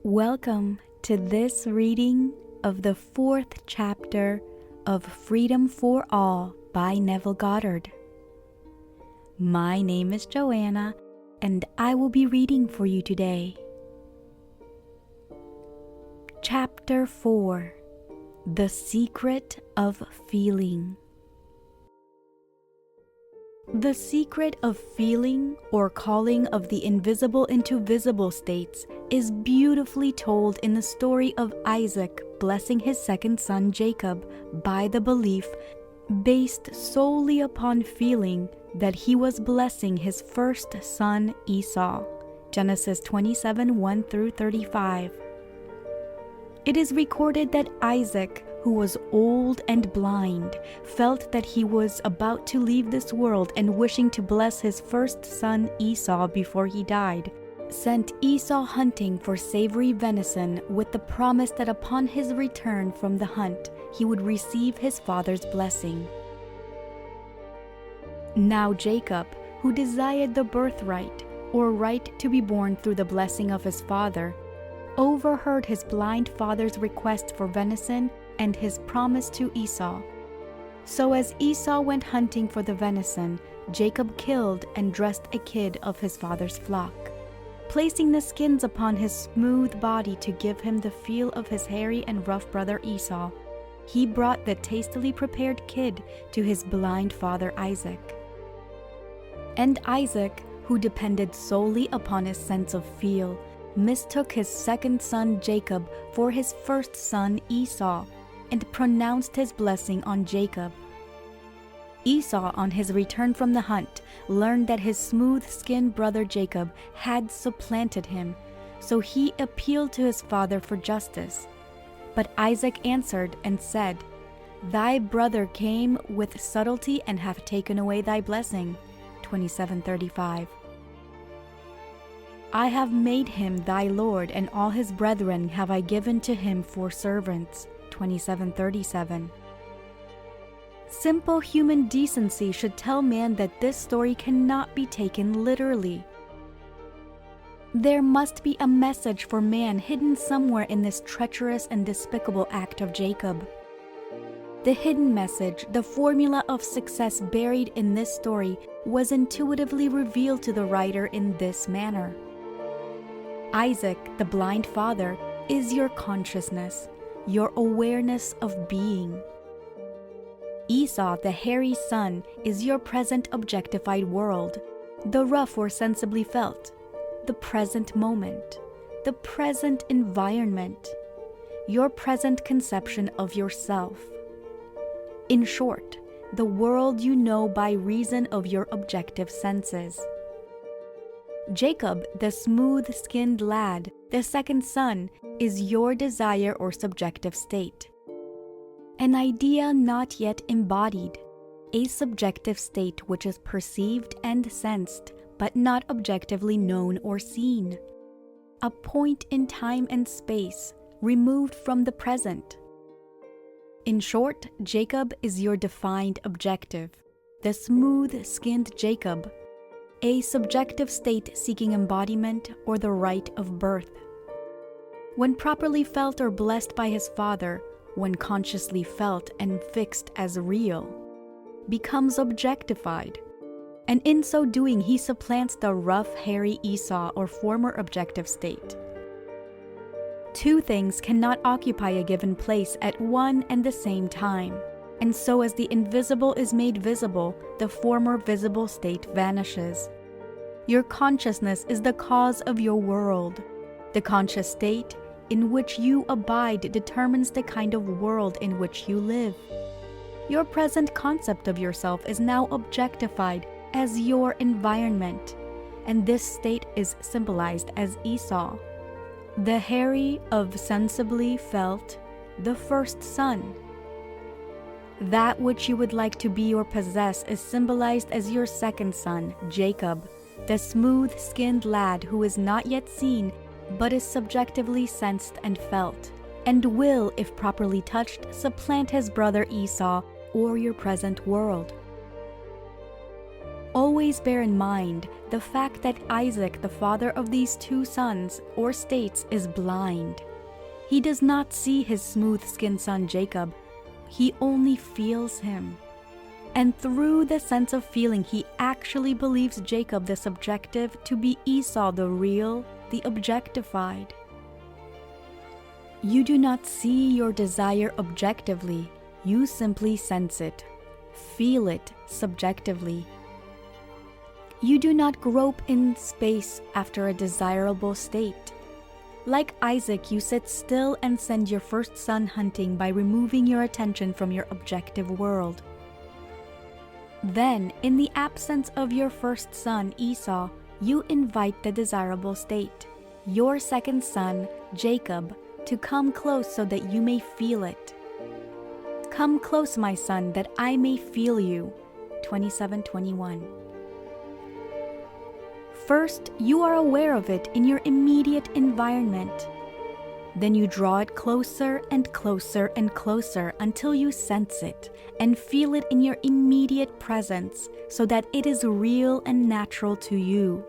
Welcome to this reading of the 4th chapter of Freedom for All by Neville Goddard. My name is Joanna, and I will be reading for you today. Chapter 4: The Secret of Feeling. The secret of feeling, or calling of the invisible into visible states, is beautifully told in the story of Isaac blessing his second son Jacob by the belief, based solely upon feeling, that he was blessing his first son Esau. Genesis 27:1-35. It is recorded that Isaac, who was old and blind, felt that he was about to leave this world and, wishing to bless his first son Esau before he died, sent Esau hunting for savory venison with the promise that upon his return from the hunt he would receive his father's blessing. Now Jacob, who desired the birthright, or right to be born through the blessing of his father, overheard his blind father's request for venison and his promise to Esau. So as Esau went hunting for the venison, Jacob killed and dressed a kid of his father's flock. Placing the skins upon his smooth body to give him the feel of his hairy and rough brother Esau, he brought the tastily prepared kid to his blind father Isaac. And Isaac, who depended solely upon his sense of feel, mistook his second son Jacob for his first son Esau, and pronounced his blessing on Jacob. Esau, on his return from the hunt, learned that his smooth-skinned brother Jacob had supplanted him, so he appealed to his father for justice. But Isaac answered and said, "Thy brother came with subtlety and hath taken away thy blessing." 27:35. I have made him thy lord, and all his brethren have I given to him for servants. 27:37. Simple human decency should tell man that this story cannot be taken literally. There must be a message for man hidden somewhere in this treacherous and despicable act of Jacob. The hidden message, the formula of success buried in this story, was intuitively revealed to the writer in this manner. Isaac, the blind father, is your consciousness, your awareness of being. Esau, the hairy son, is your present objectified world, the rough or sensibly felt, the present moment, the present environment, your present conception of yourself. In short, the world you know by reason of your objective senses. Jacob, the smooth-skinned lad, the second son, is your desire or subjective state. An idea not yet embodied, a subjective state which is perceived and sensed, but not objectively known or seen. A point in time and space, removed from the present. In short, Jacob is your defined objective, the smooth-skinned Jacob, a subjective state seeking embodiment or the right of birth. When properly felt or blessed by his father, when consciously felt and fixed as real, becomes objectified, and in so doing he supplants the rough, hairy Esau or former objective state. Two things cannot occupy a given place at one and the same time, and so as the invisible is made visible, the former visible state vanishes. Your consciousness is the cause of your world. The conscious state in which you abide determines the kind of world in which you live. Your present concept of yourself is now objectified as your environment, and this state is symbolized as Esau, the hairy of sensibly felt, the first son. That which you would like to be or possess is symbolized as your second son, Jacob, the smooth-skinned lad who is not yet seen, but is subjectively sensed and felt, and will, if properly touched, supplant his brother Esau or your present world. Always bear in mind the fact that Isaac, the father of these two sons or states, is blind. He does not see his smooth-skinned son Jacob. He only feels him. And through the sense of feeling, he actually believes Jacob, the subjective, to be Esau, the real, the objectified. You do not see your desire objectively. You simply sense it, feel it subjectively. You do not grope in space after a desirable state. Like Isaac, you sit still and send your first son hunting by removing your attention from your objective world. Then, in the absence of your first son, Esau, you invite the desirable state, your second son, Jacob, to come close so that you may feel it. Come close, my son, that I may feel you. 27:21. First, you are aware of it in your immediate environment. Then you draw it closer and closer and closer until you sense it and feel it in your immediate presence so that it is real and natural to you.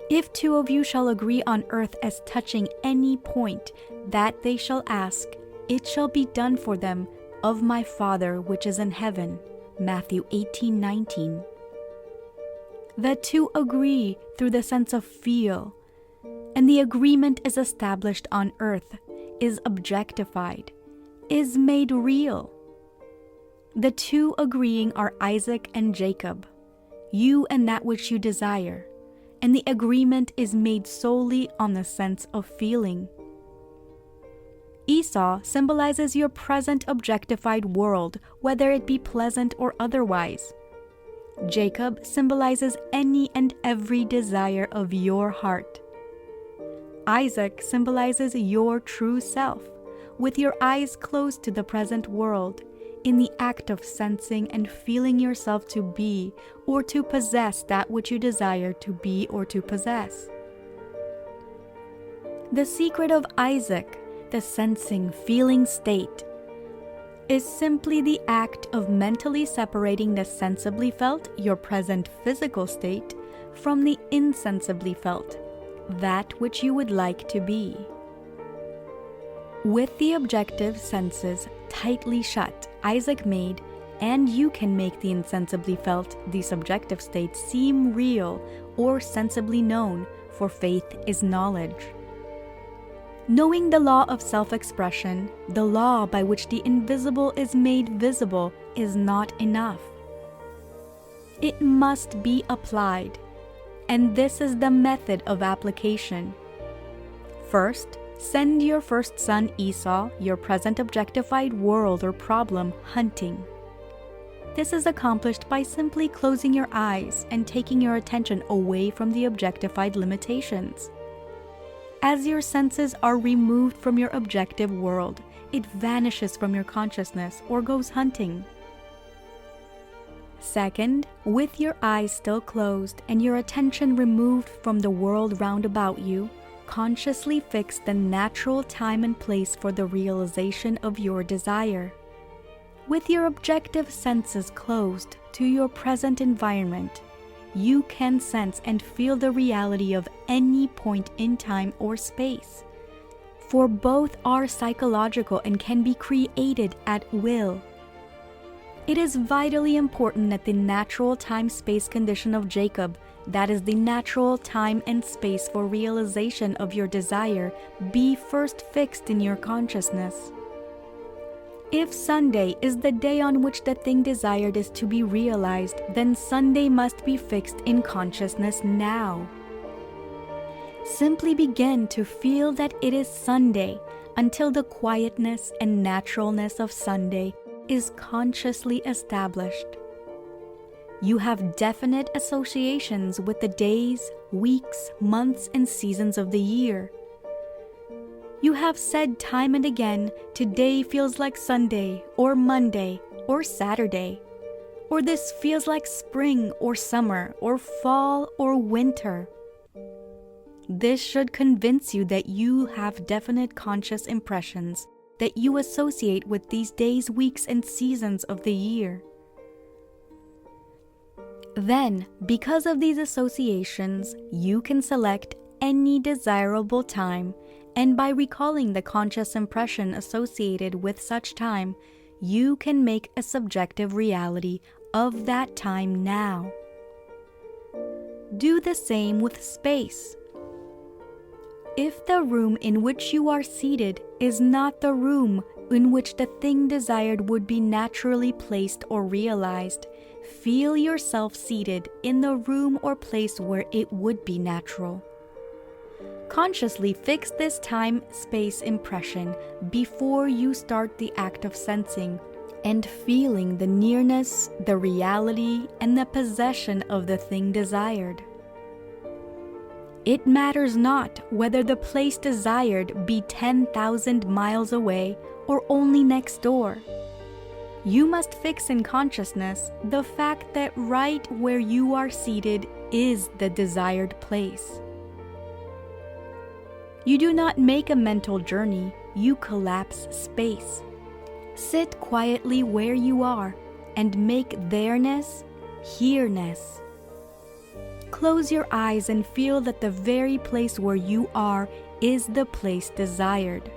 If two of you shall agree on earth as touching any point that they shall ask, it shall be done for them of my Father which is in heaven. Matthew 18:19. The two agree through the sense of feel, and the agreement is established on earth, is objectified, is made real. The two agreeing are Isaac and Jacob, you and that which you desire, and the agreement is made solely on the sense of feeling. Esau symbolizes your present objectified world, whether it be pleasant or otherwise. Jacob symbolizes any and every desire of your heart. Isaac symbolizes your true self, with your eyes closed to the present world, in the act of sensing and feeling yourself to be or to possess that which you desire to be or to possess. The secret of Isaac, the sensing, feeling state, is simply the act of mentally separating the sensibly felt, your present physical state, from the insensibly felt, that which you would like to be. With the objective senses tightly shut, Isaac made, and you can make the insensibly felt, the subjective state, seem real or sensibly known, for faith is knowledge. Knowing the law of self-expression, the law by which the invisible is made visible, is not enough. It must be applied, and this is the method of application. First, send your first son Esau, your present objectified world or problem, hunting. This is accomplished by simply closing your eyes and taking your attention away from the objectified limitations. As your senses are removed from your objective world, it vanishes from your consciousness or goes hunting. Second, with your eyes still closed and your attention removed from the world round about you, consciously fix the natural time and place for the realization of your desire. With your objective senses closed to your present environment, you can sense and feel the reality of any point in time or space, for both are psychological and can be created at will. It is vitally important that the natural time-space condition of Jacob, that is the natural time and space for realization of your desire, be first fixed in your consciousness. If Sunday is the day on which the thing desired is to be realized, then Sunday must be fixed in consciousness now. Simply begin to feel that it is Sunday until the quietness and naturalness of Sunday is consciously established. You have definite associations with the days, weeks, months, and seasons of the year. You have said time and again, today feels like Sunday, or Monday, or Saturday, or this feels like spring, or summer, or fall, or winter. This should convince you that you have definite conscious impressions that you associate with these days, weeks, and seasons of the year. Then, because of these associations, you can select any desirable time, and by recalling the conscious impression associated with such time, you can make a subjective reality of that time now. Do the same with space. If the room in which you are seated is not the room in which the thing desired would be naturally placed or realized, feel yourself seated in the room or place where it would be natural. Consciously fix this time-space impression before you start the act of sensing and feeling the nearness, the reality, and the possession of the thing desired. It matters not whether the place desired be 10,000 miles away or only next door. You must fix in consciousness the fact that right where you are seated is the desired place. You do not make a mental journey, you collapse space. Sit quietly where you are and make there-ness here-ness. Close your eyes and feel that the very place where you are is the place desired.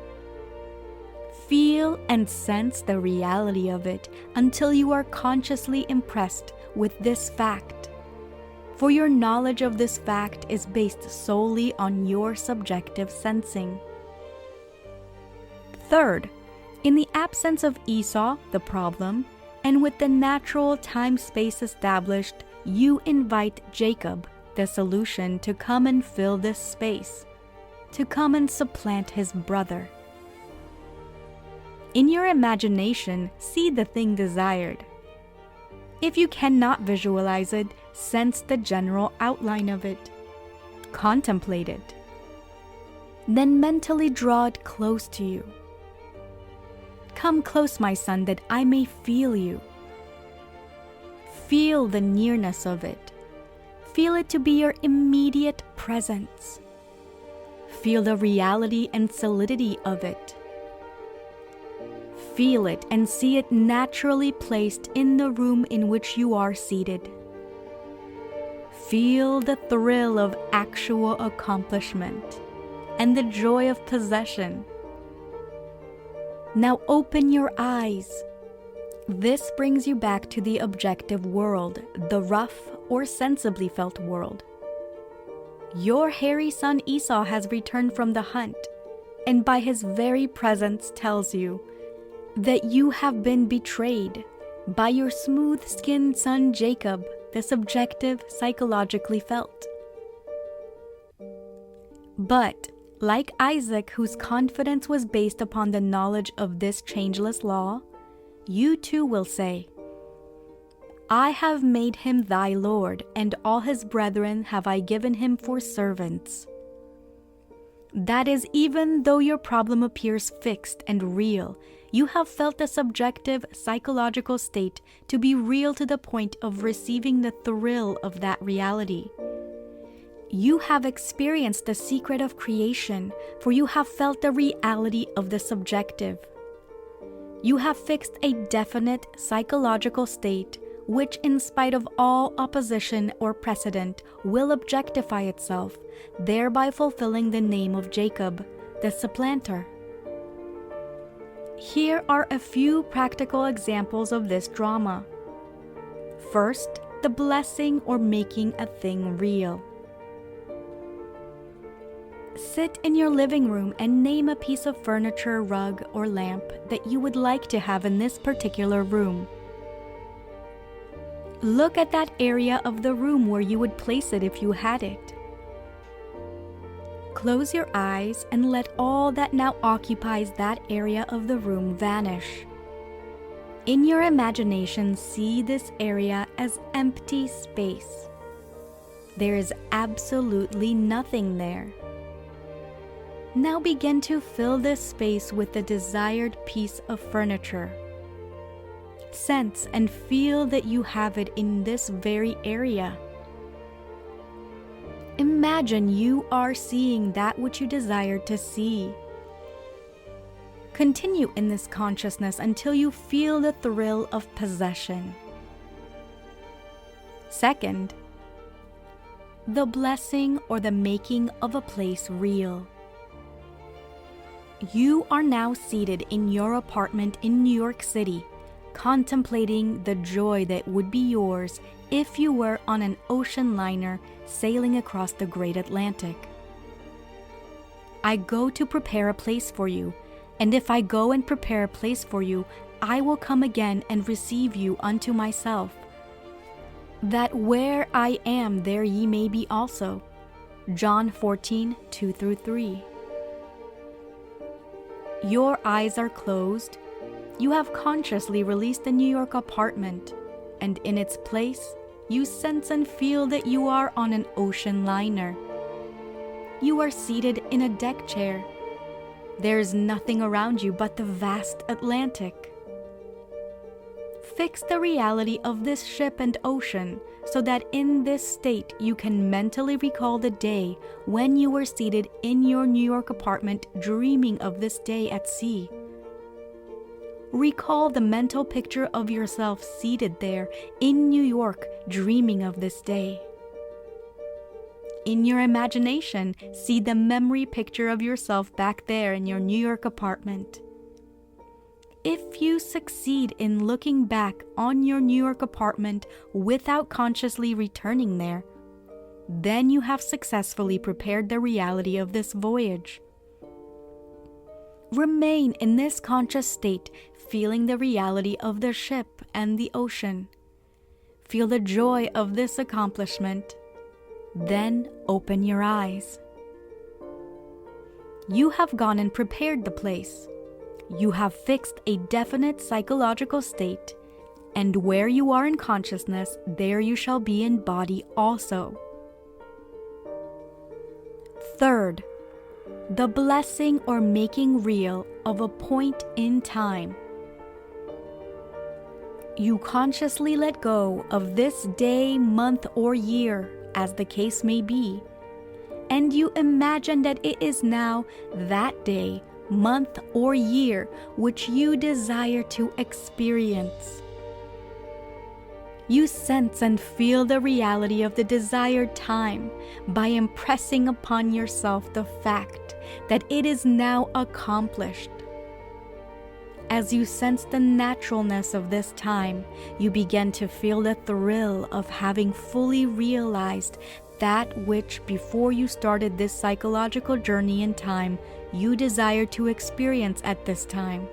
Feel and sense the reality of it until you are consciously impressed with this fact. For your knowledge of this fact is based solely on your subjective sensing. Third, in the absence of Esau, the problem, and with the natural time-space established, you invite Jacob, the solution, to come and fill this space, to come and supplant his brother. In your imagination, see the thing desired. If you cannot visualize it, sense the general outline of it. Contemplate it. Then mentally draw it close to you. Come close, my son, that I may feel you. Feel the nearness of it. Feel it to be your immediate presence. Feel the reality and solidity of it. Feel it and see it naturally placed in the room in which you are seated. Feel the thrill of actual accomplishment and the joy of possession. Now open your eyes. This brings you back to the objective world, the rough or sensibly felt world. Your hairy son Esau has returned from the hunt, and by his very presence tells you that you have been betrayed by your smooth-skinned son Jacob, the subjective, psychologically felt. But, like Isaac, whose confidence was based upon the knowledge of this changeless law, you too will say, I have made him thy Lord, and all his brethren have I given him for servants. That is, even though your problem appears fixed and real, you have felt the subjective psychological state to be real to the point of receiving the thrill of that reality. You have experienced the secret of creation, for you have felt the reality of the subjective. You have fixed a definite psychological state which, in spite of all opposition or precedent, will objectify itself, thereby fulfilling the name of Jacob, the supplanter. Here are a few practical examples of this drama. First, the blessing or making a thing real. Sit in your living room and name a piece of furniture, rug, or lamp that you would like to have in this particular room. Look at that area of the room where you would place it if you had it. Close your eyes and let all that now occupies that area of the room vanish. In your imagination, see this area as empty space. There is absolutely nothing there. Now begin to fill this space with the desired piece of furniture. Sense and feel that you have it in this very area. Imagine you are seeing that which you desired to see. Continue in this consciousness until you feel the thrill of possession. Second, the blessing or the making of a place real. You are now seated in your apartment in New York City, contemplating the joy that would be yours if you were on an ocean liner sailing across the great Atlantic. I go to prepare a place for you, and if I go and prepare a place for you, I will come again and receive you unto myself, that where I am, there ye may be also. John 14, 2-3. Your eyes are closed. You have consciously released the New York apartment, and in its place, you sense and feel that you are on an ocean liner. You are seated in a deck chair. There is nothing around you but the vast Atlantic. Fix the reality of this ship and ocean so that in this state you can mentally recall the day when you were seated in your New York apartment dreaming of this day at sea. Recall the mental picture of yourself seated there in New York dreaming of this day. In your imagination, see the memory picture of yourself back there in your New York apartment. If you succeed in looking back on your New York apartment without consciously returning there, then you have successfully prepared the reality of this voyage. Remain in this conscious state, feeling the reality of the ship and the ocean. Feel the joy of this accomplishment. Then open your eyes. You have gone and prepared the place. You have fixed a definite psychological state, and where you are in consciousness, there you shall be in body also. Third, the blessing or making real of a point in time. You consciously let go of this day, month, or year, as the case may be, and you imagine that it is now that day, month, or year which you desire to experience. You sense and feel the reality of the desired time by impressing upon yourself the fact that it is now accomplished. As you sense the naturalness of this time, you begin to feel the thrill of having fully realized that which before you started this psychological journey in time, you desire to experience at this time.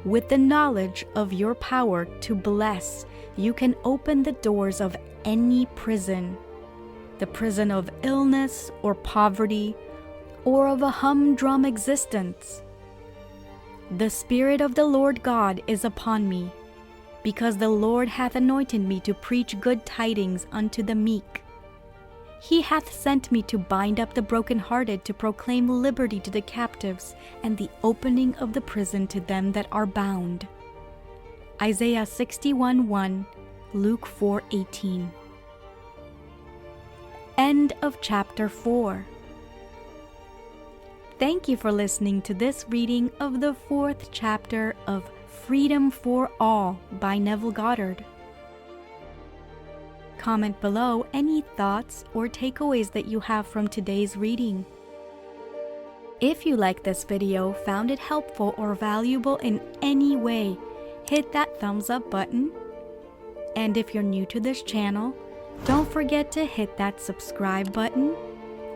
With the knowledge of your power to bless, you can open the doors of any prison, the prison of illness or poverty, or of a humdrum existence. The Spirit of the Lord God is upon me, because the Lord hath anointed me to preach good tidings unto the meek. He hath sent me to bind up the brokenhearted, to proclaim liberty to the captives, and the opening of the prison to them that are bound. Isaiah 61:1, Luke 4:18. End of chapter 4. Thank you for listening to this reading of the 4th chapter of Freedom for All by Neville Goddard. Comment below any thoughts or takeaways that you have from today's reading. If you liked this video, found it helpful or valuable in any way, hit that thumbs up button. And if you're new to this channel, don't forget to hit that subscribe button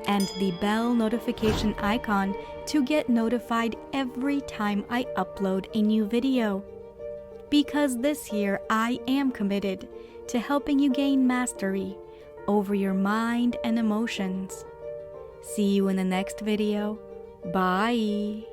and the bell notification icon to get notified every time I upload a new video. Because this year I am committed to helping you gain mastery over your mind and emotions. See you in the next video. Bye.